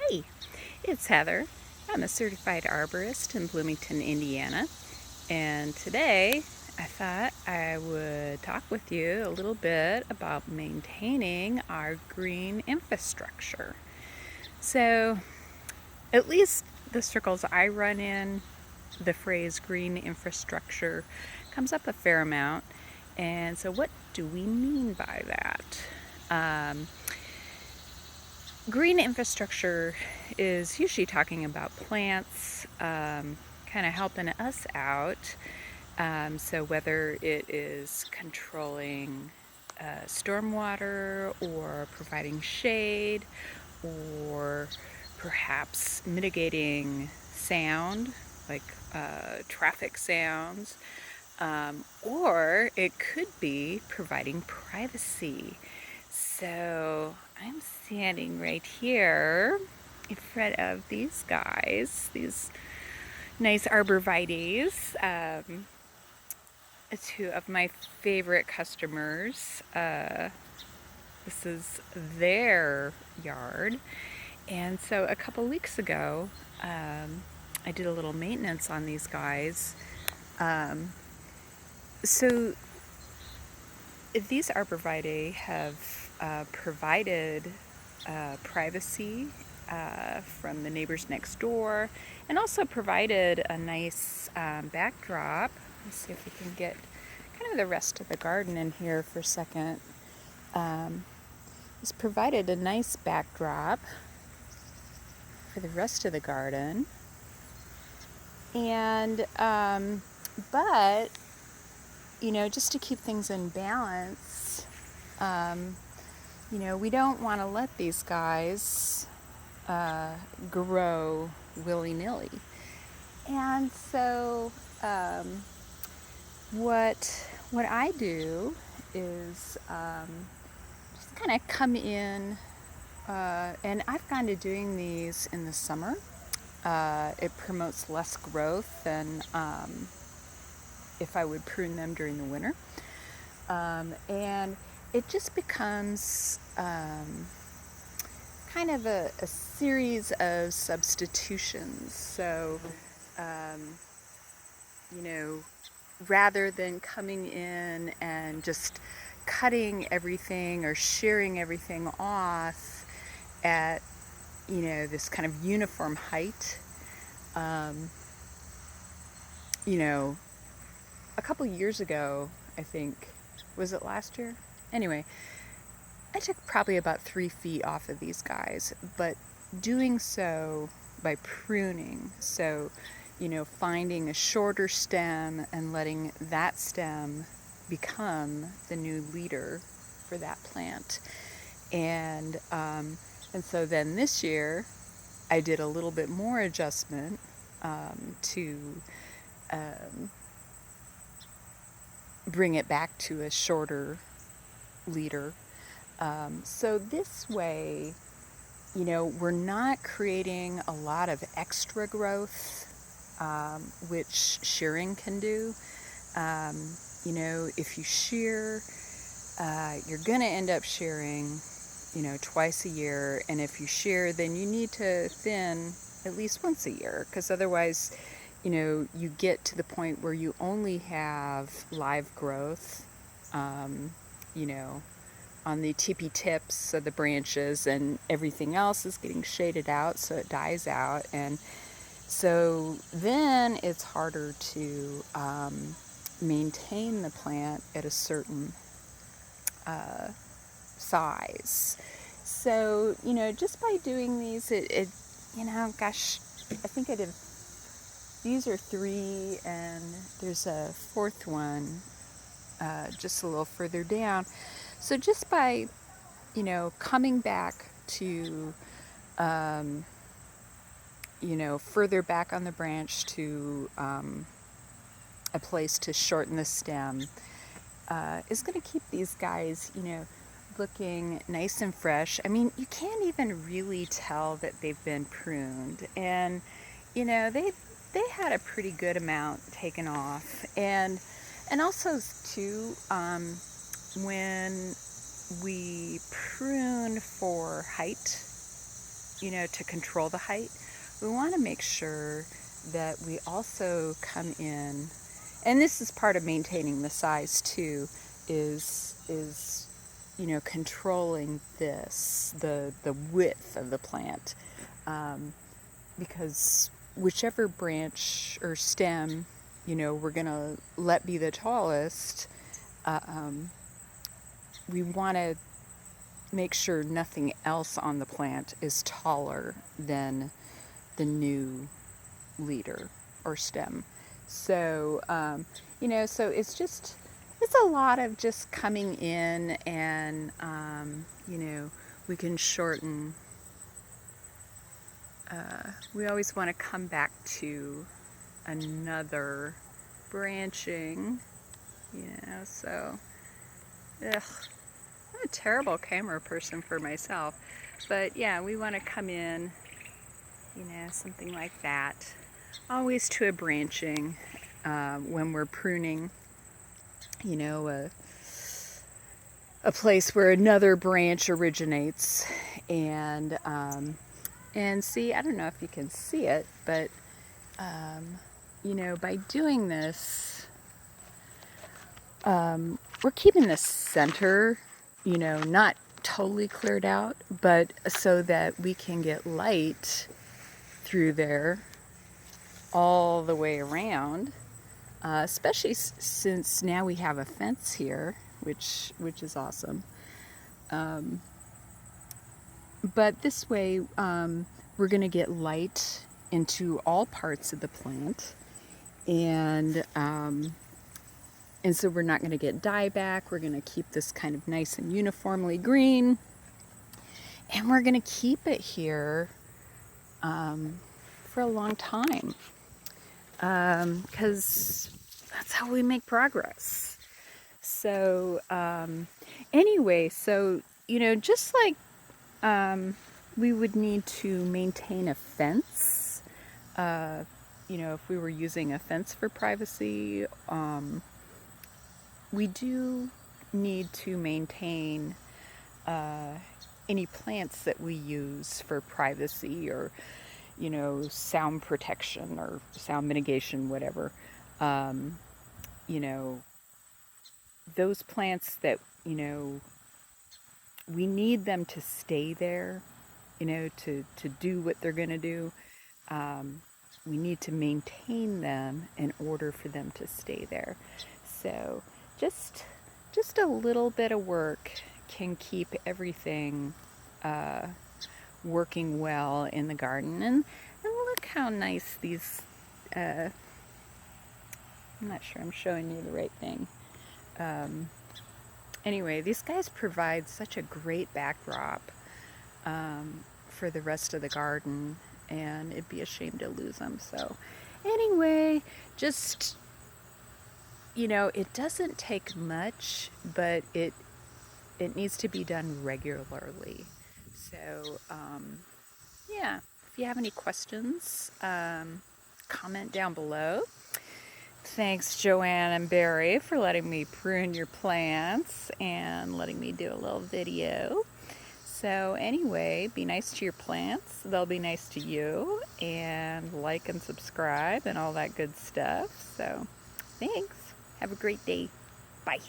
Hey, it's Heather. I'm a certified arborist in Bloomington, Indiana, and today I thought I would talk with you a little bit about maintaining our green infrastructure. So, at least the circles I run in, the phrase green infrastructure comes up a fair amount. And so, what do we mean by that? Um, Green infrastructure is usually talking about plants kind of helping us out. So, whether it is controlling stormwater or providing shade or perhaps mitigating sound, like traffic sounds, or it could be providing privacy. So I'm standing right here in front of these guys, these nice arborvitaes. Two of my favorite customers. This is their yard. And so a couple weeks ago, I did a little maintenance on these guys. Um, so these arborvitae have provided privacy from the neighbors next door, and also provided a nice backdrop. Let's see if we can get kind of the rest of the garden in here for a second. It's provided a nice backdrop for the rest of the garden. And, but, just to keep things in balance, we don't want to let these guys grow willy-nilly. And so what I do is just kind of come in, and I've gone to doing these in the summer. It promotes less growth than if I would prune them during the winter. And it just becomes kind of a series of substitutions. So, rather than coming in and just cutting everything or shearing everything off at, this kind of uniform height, a couple years ago, I think, was it last year? Anyway, I took probably about 3 feet off of these guys, but doing so by pruning. So, finding a shorter stem and letting that stem become the new leader for that plant. And so then this year, I did a little bit more adjustment to bring it back to a shorter leader. So this way, we're not creating a lot of extra growth, which shearing can do. If you shear, you're going to end up shearing, twice a year. And if you shear, then you need to thin at least once a year, because otherwise, you get to the point where you only have live growth, on the tippy tips of the branches, and everything else is getting shaded out, so it dies out. And so then it's harder to maintain the plant at a certain size. So, just by doing these, I think I did, these are 3, and there's a 4th one just a little further down. So just by, coming back to, further back on the branch to a place to shorten the stem, is going to keep these guys, looking nice and fresh. I mean, you can't even really tell that they've been pruned. And, they had a pretty good amount taken off. And also, too, when we prune for height, to control the height, we want to make sure that we also come in, and this is part of maintaining the size too, is controlling the width of the plant, because whichever branch or stem we're gonna let be the tallest, we want to make sure nothing else on the plant is taller than the new leader or stem. So, so it's a lot of just coming in and, we can shorten. We always want to come back to another branching, so, ugh. I'm a terrible camera person for myself, but yeah, we want to come in, something like that. Always to a branching when we're pruning, a place where another branch originates, and see, I don't know if you can see it, but by doing this, we're keeping the center, not totally cleared out, but so that we can get light through there all the way around, especially since now we have a fence here, which is awesome. But this way, we're going to get light into all parts of the plant, and so we're not going to get dieback. We're going to keep this kind of nice and uniformly green, and we're going to keep it here for a long time, because that's how we make progress. So anyway, so just like we would need to maintain a fence, if we were using a fence for privacy, we do need to maintain any plants that we use for privacy, or sound protection or sound mitigation, whatever. Those plants that we need them to stay there, to do what they're going to do. We need to maintain them in order for them to stay there. So just a little bit of work can keep everything working well in the garden. And look how nice these, I'm not sure I'm showing you the right thing. Anyway, these guys provide such a great backdrop for the rest of the garden, and it'd be a shame to lose them. So anyway, just, it doesn't take much, but it needs to be done regularly. So yeah, if you have any questions, comment down below. Thanks, Joanne and Barry, for letting me prune your plants and letting me do a little video. So anyway, be nice to your plants. They'll be nice to you. And like and subscribe and all that good stuff. So thanks. Have a great day. Bye.